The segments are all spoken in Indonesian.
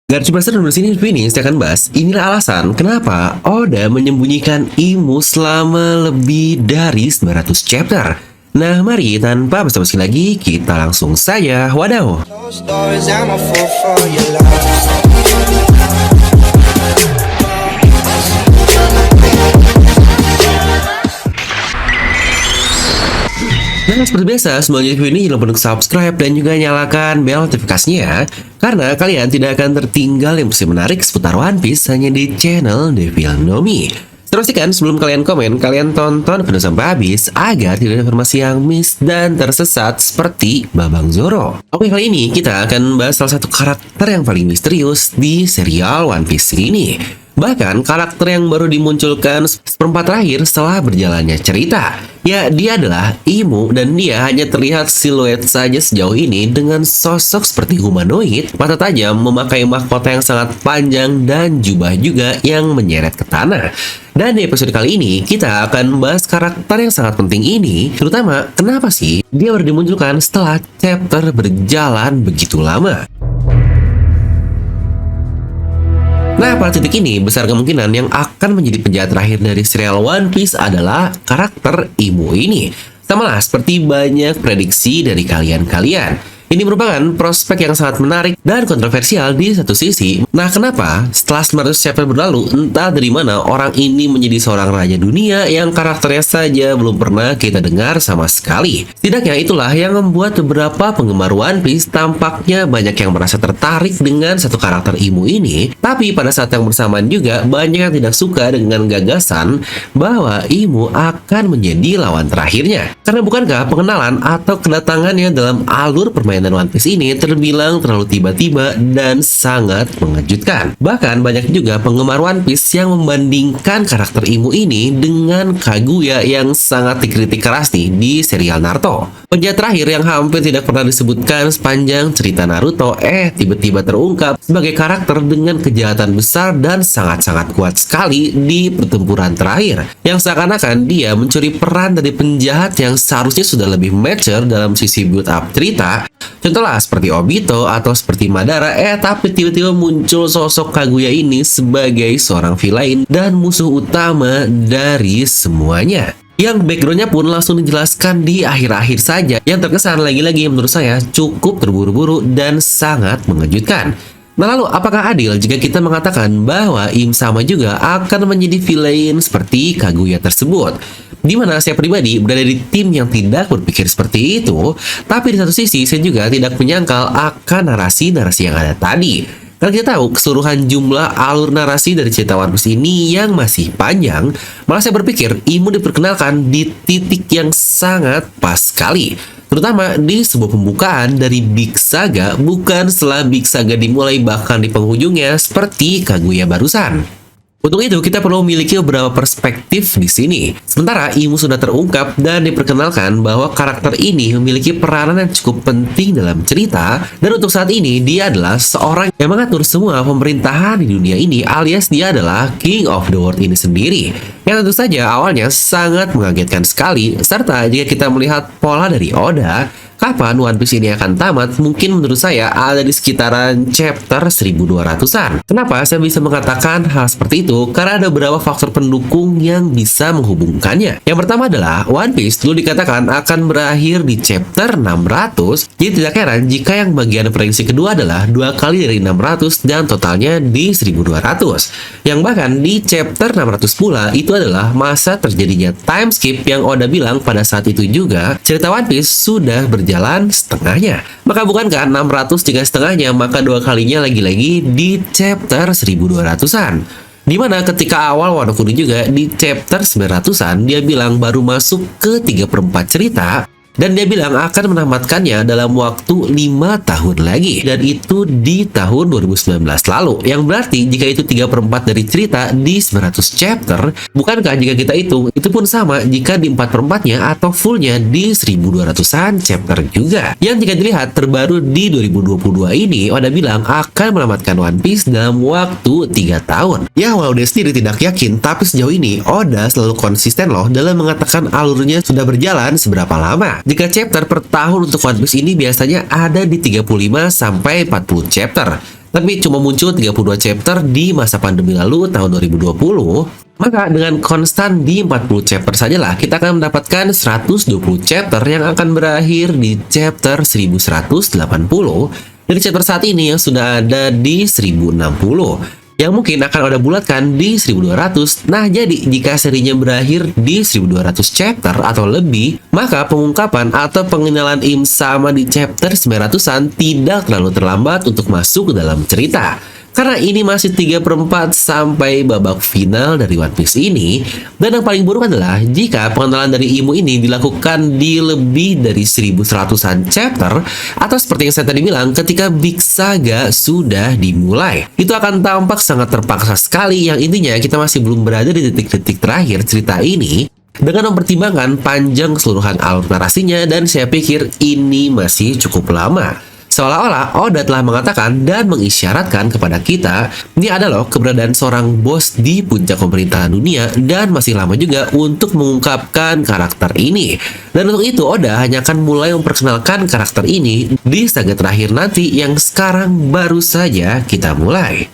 Garchimaster nomor sini Phoenix akan bahas, inilah alasan kenapa Oda menyembunyikan Imu selama lebih dari 900 chapter. Nah, mari tanpa basa-basi lagi, kita langsung saja wadaw. Nah, seperti biasa, semuanya video ini jangan lupa untuk subscribe dan juga nyalakan bel notifikasinya ya. Karena kalian tidak akan tertinggal yang masih menarik seputar One Piece hanya di channel Devil Nomi. Pastikan sebelum kalian komen, kalian tonton video sampai habis agar tidak ada informasi yang miss dan tersesat seperti Babang Zoro. Oke, kali ini kita akan bahas salah satu karakter yang paling misterius di serial One Piece ini. Bahkan karakter yang baru dimunculkan seperempat terakhir setelah berjalannya cerita. Ya, dia adalah Imu dan dia hanya terlihat siluet saja sejauh ini dengan sosok seperti humanoid, mata tajam, memakai mahkota yang sangat panjang dan jubah juga yang menyeret ke tanah. Dan di episode kali ini kita akan membahas karakter yang sangat penting ini, terutama kenapa sih dia baru dimunculkan setelah chapter berjalan begitu lama. Nah, pada titik ini, besar kemungkinan yang akan menjadi penjahat terakhir dari serial One Piece adalah karakter Imu ini. Samalah seperti banyak prediksi dari kalian-kalian. Ini merupakan prospek yang sangat menarik dan kontroversial di satu sisi. Nah, kenapa setelah 900 chapter berlalu, entah dari mana orang ini menjadi seorang raja dunia yang karakternya saja belum pernah kita dengar sama sekali. Setidaknya itulah yang membuat beberapa penggemar One Piece tampaknya banyak yang merasa tertarik dengan satu karakter Imu ini. Tapi pada saat yang bersamaan juga banyak yang tidak suka dengan gagasan bahwa Imu akan menjadi lawan terakhirnya. Karena bukankah pengenalan atau kedatangannya dalam alur permainan One Piece ini terbilang terlalu tiba-tiba dan sangat mengejutkan. Bahkan banyak juga penggemar One Piece yang membandingkan karakter Imu ini dengan Kaguya yang sangat dikritik keras nih di serial Naruto. Penjahat terakhir yang hampir tidak pernah disebutkan sepanjang cerita Naruto tiba-tiba terungkap sebagai karakter dengan kejahatan besar dan sangat-sangat kuat sekali di pertempuran terakhir. Yang seakan-akan dia mencuri peran dari penjahat yang seharusnya sudah lebih mature dalam sisi build up cerita. Contohlah seperti Obito atau seperti Madara, tapi tiba-tiba muncul sosok Kaguya ini sebagai seorang villain dan musuh utama dari semuanya. Yang backgroundnya pun langsung dijelaskan di akhir-akhir saja, yang terkesan lagi-lagi menurut saya cukup terburu-buru dan sangat mengejutkan. Nah, lalu apakah adil jika kita mengatakan bahwa Im sama juga akan menjadi villain seperti Kaguya tersebut? Dimana saya pribadi berada di tim yang tidak berpikir seperti itu, tapi di satu sisi saya juga tidak menyangkal akan narasi-narasi yang ada tadi. Karena kita tahu keseluruhan jumlah alur narasi dari cerita One Piece ini yang masih panjang, malah saya berpikir Imu diperkenalkan di titik yang sangat pas sekali. Terutama di sebuah pembukaan dari Big Saga, bukan setelah Big Saga dimulai bahkan di penghujungnya seperti Kaguya barusan. Untuk itu, kita perlu memiliki beberapa perspektif di sini. Sementara Imu sudah terungkap dan diperkenalkan bahwa karakter ini memiliki peranan yang cukup penting dalam cerita, dan untuk saat ini dia adalah seorang yang mengatur semua pemerintahan di dunia ini, alias dia adalah King of the World ini sendiri. Yang tentu saja awalnya sangat mengagetkan sekali, serta jika kita melihat pola dari Oda, kapan One Piece ini akan tamat, mungkin menurut saya ada di sekitaran chapter 1200-an. Kenapa saya bisa mengatakan hal seperti itu? Karena ada beberapa faktor pendukung yang bisa menghubungkannya. Yang pertama adalah One Piece dulu dikatakan akan berakhir di chapter 600, jadi tidak heran jika yang bagian prediksi kedua adalah 2 kali dari 600 dan totalnya di 1200. Yang bahkan di chapter 600 pula itu adalah masa terjadinya time skip yang Oda bilang pada saat itu juga cerita One Piece sudah berjalan setengahnya. Maka bukankah 600 jika setengahnya, maka 2 kalinya lagi-lagi di chapter 1200-an. Dimana ketika awal Wano Kuni juga di chapter 900-an dia bilang baru masuk ke 3/4 cerita, dan dia bilang akan menamatkannya dalam waktu 5 tahun lagi. Dan itu di tahun 2019 lalu. Yang berarti jika itu 3/4 dari cerita di 900 chapter, bukankah jika kita itu pun sama jika di 4/4-nya atau fullnya di 1200-an chapter juga. Yang jika dilihat terbaru di 2022 ini, Oda bilang akan menamatkan One Piece dalam waktu 3 tahun. Ya, walau dia sendiri tidak yakin, tapi sejauh ini Oda selalu konsisten loh dalam mengatakan alurnya sudah berjalan seberapa lama. Jika chapter per tahun untuk One Piece ini biasanya ada di 35 sampai 40 chapter. tapi cuma muncul 32 chapter di masa pandemi lalu tahun 2020, maka dengan konstan di 40 chapter sajalah kita akan mendapatkan 120 chapter yang akan berakhir di chapter 1180 dari chapter saat ini yang sudah ada di 1060. Yang mungkin akan Oda bulatkan di 1200. Nah, jadi jika serinya berakhir di 1200 chapter atau lebih, maka pengungkapan atau pengenalan Im sama di chapter 900-an tidak terlalu terlambat untuk masuk ke dalam cerita. Karena ini masih 3/4 sampai babak final dari One Piece ini. Dan yang paling buruk adalah jika pengenalan dari Imu ini dilakukan di lebih dari 1100-an chapter, atau seperti yang saya tadi bilang, ketika Big Saga sudah dimulai. Itu akan tampak sangat terpaksa sekali, yang intinya kita masih belum berada di detik-detik terakhir cerita ini dengan mempertimbangkan panjang keseluruhan alur narasinya, dan saya pikir ini masih cukup lama. Seolah-olah Oda telah mengatakan dan mengisyaratkan kepada kita, ini ada loh keberadaan seorang bos di puncak pemerintahan dunia dan masih lama juga untuk mengungkapkan karakter ini. Dan untuk itu Oda hanya akan mulai memperkenalkan karakter ini di saga terakhir nanti yang sekarang baru saja kita mulai.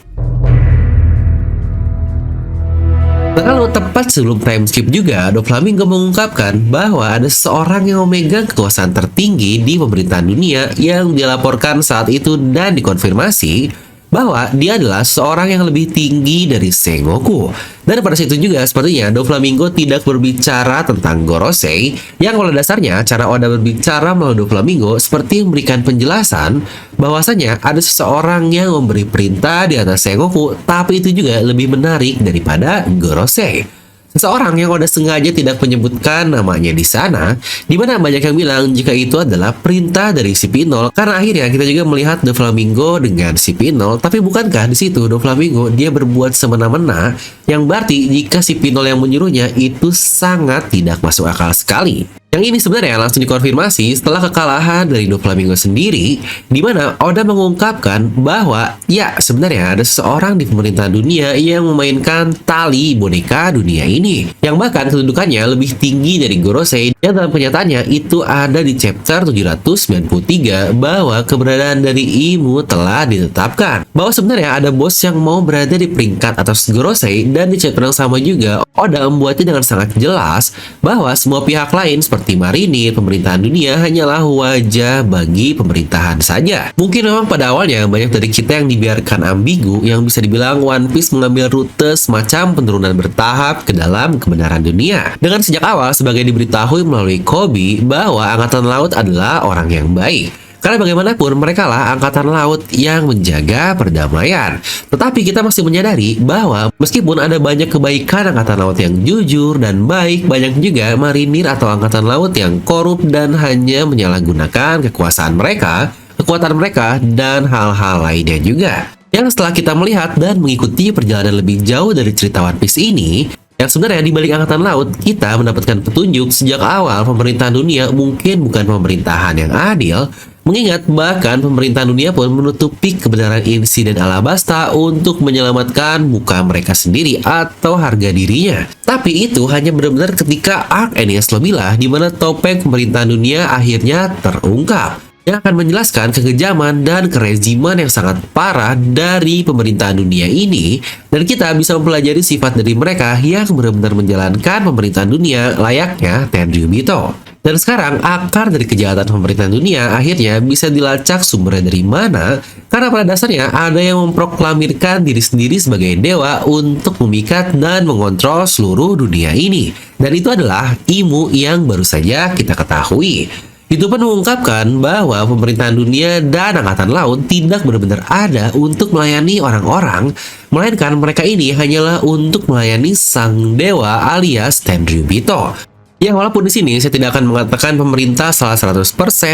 Lalu tepat sebelum time skip juga, Doflamingo mengungkapkan bahwa ada seseorang yang memegang kekuasaan tertinggi di pemerintahan dunia yang dilaporkan saat itu dan dikonfirmasi bahwa dia adalah seorang yang lebih tinggi dari Sengoku. Dan pada saat itu juga sepertinya Doflamingo tidak berbicara tentang Gorosei, yang pada dasarnya cara Oda berbicara melalui Doflamingo seperti memberikan penjelasan bahwasanya ada seseorang yang memberi perintah di atas Sengoku, tapi itu juga lebih menarik daripada Gorosei. Seseorang yang Oda sengaja tidak menyebutkan namanya di sana, di mana banyak yang bilang jika itu adalah perintah dari si Pinol, karena akhirnya kita juga melihat Doflamingo dengan si Pinol, tapi bukankah di situ Doflamingo dia berbuat semena-mena, yang berarti jika si Pinol yang menyuruhnya itu sangat tidak masuk akal sekali. Yang ini sebenarnya langsung dikonfirmasi setelah kekalahan dari Doflamingo sendiri, di mana Oda mengungkapkan bahwa ya sebenarnya ada seseorang di pemerintahan dunia yang memainkan tali boneka dunia ini, yang bahkan kedudukannya lebih tinggi dari Gorosei, yang dalam kenyataannya itu ada di chapter 793 bahwa keberadaan dari Imu telah ditetapkan, bahwa sebenarnya ada bos yang mau berada di peringkat atas Gorosei. Dan di chapter yang sama juga Oda membuatnya dengan sangat jelas bahwa semua pihak lain seperti marinir, pemerintahan dunia hanyalah wajah bagi pemerintahan saja. Mungkin memang pada awalnya banyak dari kita yang dibiarkan ambigu, yang bisa dibilang One Piece mengambil rute semacam penurunan bertahap ke dalam kebenaran dunia. Dengan sejak awal sebagai diberitahui melalui Koby bahwa Angkatan Laut adalah orang yang baik. Karena bagaimanapun mereka lah angkatan laut yang menjaga perdamaian. Tetapi kita masih menyadari bahwa meskipun ada banyak kebaikan angkatan laut yang jujur dan baik, banyak juga marinir atau angkatan laut yang korup dan hanya menyalahgunakan kekuasaan mereka, kekuatan mereka, dan hal-hal lainnya juga. Yang setelah kita melihat dan mengikuti perjalanan lebih jauh dari cerita One Piece ini, yang sebenarnya di balik angkatan laut, kita mendapatkan petunjuk sejak awal pemerintahan dunia mungkin bukan pemerintahan yang adil, mengingat bahkan pemerintahan dunia pun menutupi kebenaran insiden Alabasta untuk menyelamatkan muka mereka sendiri atau harga dirinya. Tapi itu hanya benar-benar ketika arc Enies Lobila, di mana topeng pemerintahan dunia akhirnya terungkap, yang akan menjelaskan kekejaman dan kereziman yang sangat parah dari pemerintahan dunia ini, dan kita bisa mempelajari sifat dari mereka yang benar-benar menjalankan pemerintahan dunia layaknya Tenryubito. Dan sekarang akar dari kejahatan pemerintahan dunia akhirnya bisa dilacak sumbernya dari mana, karena pada dasarnya ada yang memproklamirkan diri sendiri sebagai dewa untuk memikat dan mengontrol seluruh dunia ini. Dan itu adalah Imu yang baru saja kita ketahui. Itu pun mengungkapkan bahwa pemerintahan dunia dan angkatan laut tidak benar-benar ada untuk melayani orang-orang, melainkan mereka ini hanyalah untuk melayani sang dewa alias Tenryubito. Ya, walaupun di sini saya tidak akan mengatakan pemerintah salah 100%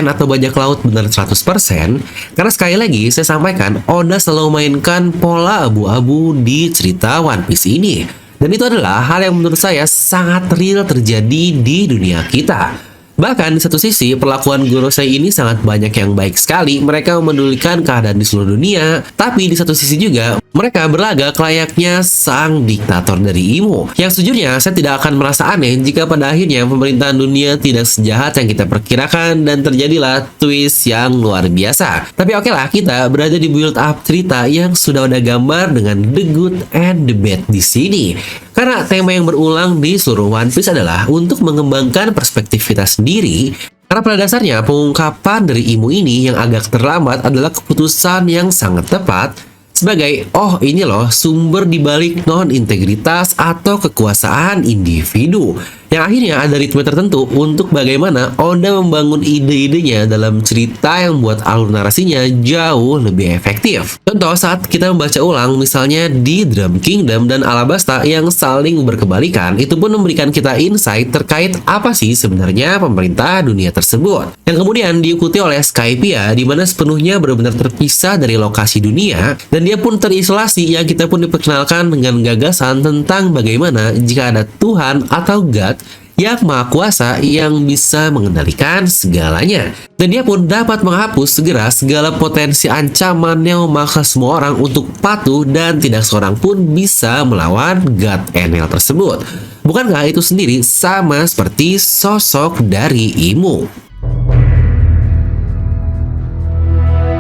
atau bajak laut benar 100%, karena sekali lagi saya sampaikan Oda selalu mainkan pola abu-abu di cerita One Piece ini. Dan itu adalah hal yang menurut saya sangat real terjadi di dunia kita. Bahkan di satu sisi perlakuan Gorosei ini sangat banyak yang baik sekali, mereka memedulikan keadaan di seluruh dunia, tapi di satu sisi juga Mereka berlagak layaknya sang diktator dari Imo. Yang sejujurnya saya tidak akan merasa aneh jika pada akhirnya pemerintahan dunia tidak sejahat yang kita perkirakan dan terjadilah twist yang luar biasa. Tapi oke lah, kita berada di build up cerita yang sudah ada gambar dengan the good and the bad di sini. Karena tema yang berulang di seluruh One Piece adalah untuk mengembangkan perspektif kita sendiri. Karena pada dasarnya pengungkapan dari Imo ini yang agak terlambat adalah keputusan yang sangat tepat sebagai, oh ini loh sumber dibalik non-integritas atau kekuasaan individu. Yang akhirnya ada ritme tertentu untuk bagaimana Oda membangun ide-idenya dalam cerita yang membuat alur narasinya jauh lebih efektif. Contoh saat kita membaca ulang misalnya di Drum Kingdom dan Alabasta yang saling berkebalikan, itu pun memberikan kita insight terkait apa sih sebenarnya pemerintah dunia tersebut. Yang kemudian diikuti oleh Skypiea di mana sepenuhnya benar-benar terpisah dari lokasi dunia dan dia pun terisolasi, yang kita pun diperkenalkan dengan gagasan tentang bagaimana jika ada Tuhan atau God yang maha kuasa yang bisa mengendalikan segalanya. Dan dia pun dapat menghapus segera segala potensi ancaman yang memaksa semua orang untuk patuh dan tidak seorang pun bisa melawan God Enel tersebut. Bukankah itu sendiri sama seperti sosok dari Imo?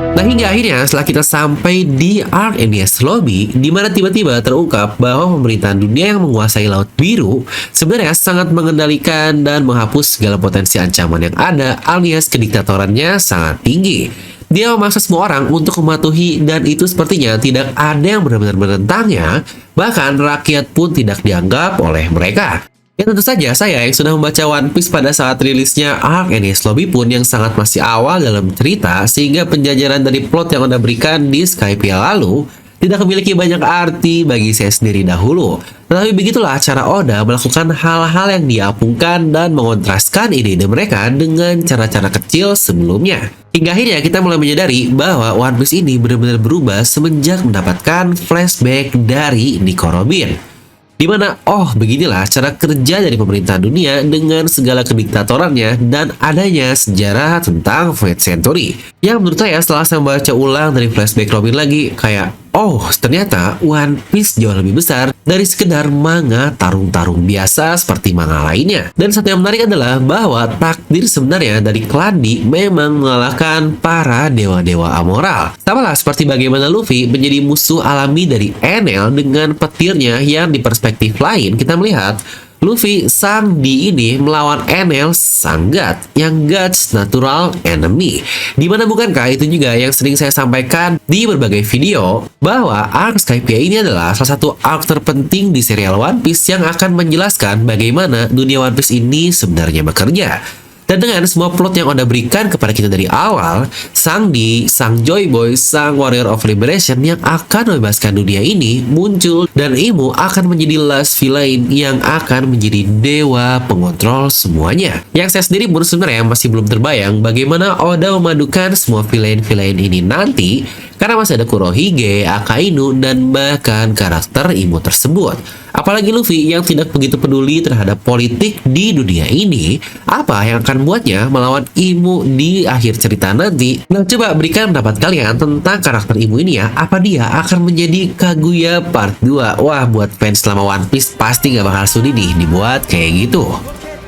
Nah, hingga akhirnya setelah kita sampai di Arc Enies Lobby, di mana tiba-tiba terungkap bahwa pemerintahan dunia yang menguasai Laut Biru sebenarnya sangat mengendalikan dan menghapus segala potensi ancaman yang ada, alias kediktatorannya sangat tinggi. Dia memaksa semua orang untuk mematuhi dan itu sepertinya tidak ada yang benar-benar menentangnya, bahkan rakyat pun tidak dianggap oleh mereka. Ya tentu saja saya yang sudah membaca One Piece pada saat rilisnya Arc Enies Lobby pun yang sangat masih awal dalam cerita, sehingga penjajaran dari plot yang Anda berikan di Skypiea lalu tidak memiliki banyak arti bagi saya sendiri dahulu. Tetapi begitulah cara Oda melakukan hal-hal yang diapungkan dan mengontraskan ide-ide mereka dengan cara-cara kecil sebelumnya. Hingga akhirnya kita mulai menyadari bahwa One Piece ini benar-benar berubah semenjak mendapatkan flashback dari Nico Robin. Dimana, oh beginilah cara kerja dari pemerintah dunia dengan segala kediktatorannya dan adanya sejarah tentang Fate Century. Yang menurut saya setelah saya membaca ulang dari flashback Robin lagi, kayak, oh ternyata One Piece jauh lebih besar dari sekedar manga tarung-tarung biasa seperti manga lainnya. Dan satu yang menarik adalah bahwa takdir sebenarnya dari Klandi memang mengalahkan para dewa-dewa amoral. Samalah seperti bagaimana Luffy menjadi musuh alami dari Enel dengan petirnya, yang di perspektif lain kita melihat Luffy sang di ini melawan Enel sang God, yang God's natural enemy. Dimana bukankah itu juga yang sering saya sampaikan di berbagai video, bahwa arc Skypiea ini adalah salah satu arc terpenting di serial One Piece yang akan menjelaskan bagaimana dunia One Piece ini sebenarnya bekerja. Dan dengan semua plot yang Oda berikan kepada kita dari awal, Sang Di, Sang Joy Boy, Sang Warrior of Liberation yang akan membebaskan dunia ini muncul, dan Imo akan menjadi last villain yang akan menjadi dewa pengontrol semuanya. Yang saya sendiri pun sebenarnya masih belum terbayang bagaimana Oda memadukan semua villain-villain ini nanti, karena masih ada Kurohige, Akainu, dan bahkan karakter Imo tersebut. Apalagi Luffy yang tidak begitu peduli terhadap politik di dunia ini, apa yang akan membuatnya melawan Imo di akhir cerita nanti? Nah, coba berikan pendapat kalian tentang karakter Imo ini ya. Apa dia akan menjadi Kaguya Part 2? Wah, buat fans selama One Piece pasti gak bakal sudi nih dibuat kayak gitu.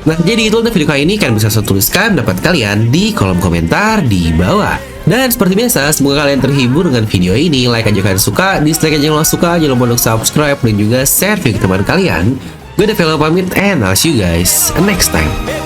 Nah, jadi itu untuk video kali ini. Kalian bisa tuliskan pendapat kalian di kolom komentar di bawah. Dan seperti biasa, semoga kalian terhibur dengan video ini. Like aja kalian suka, dislike aja kalau suka, jangan lupa untuk subscribe dan juga share video ke teman kalian. Gue Devil pamit, and I'll see you guys next time.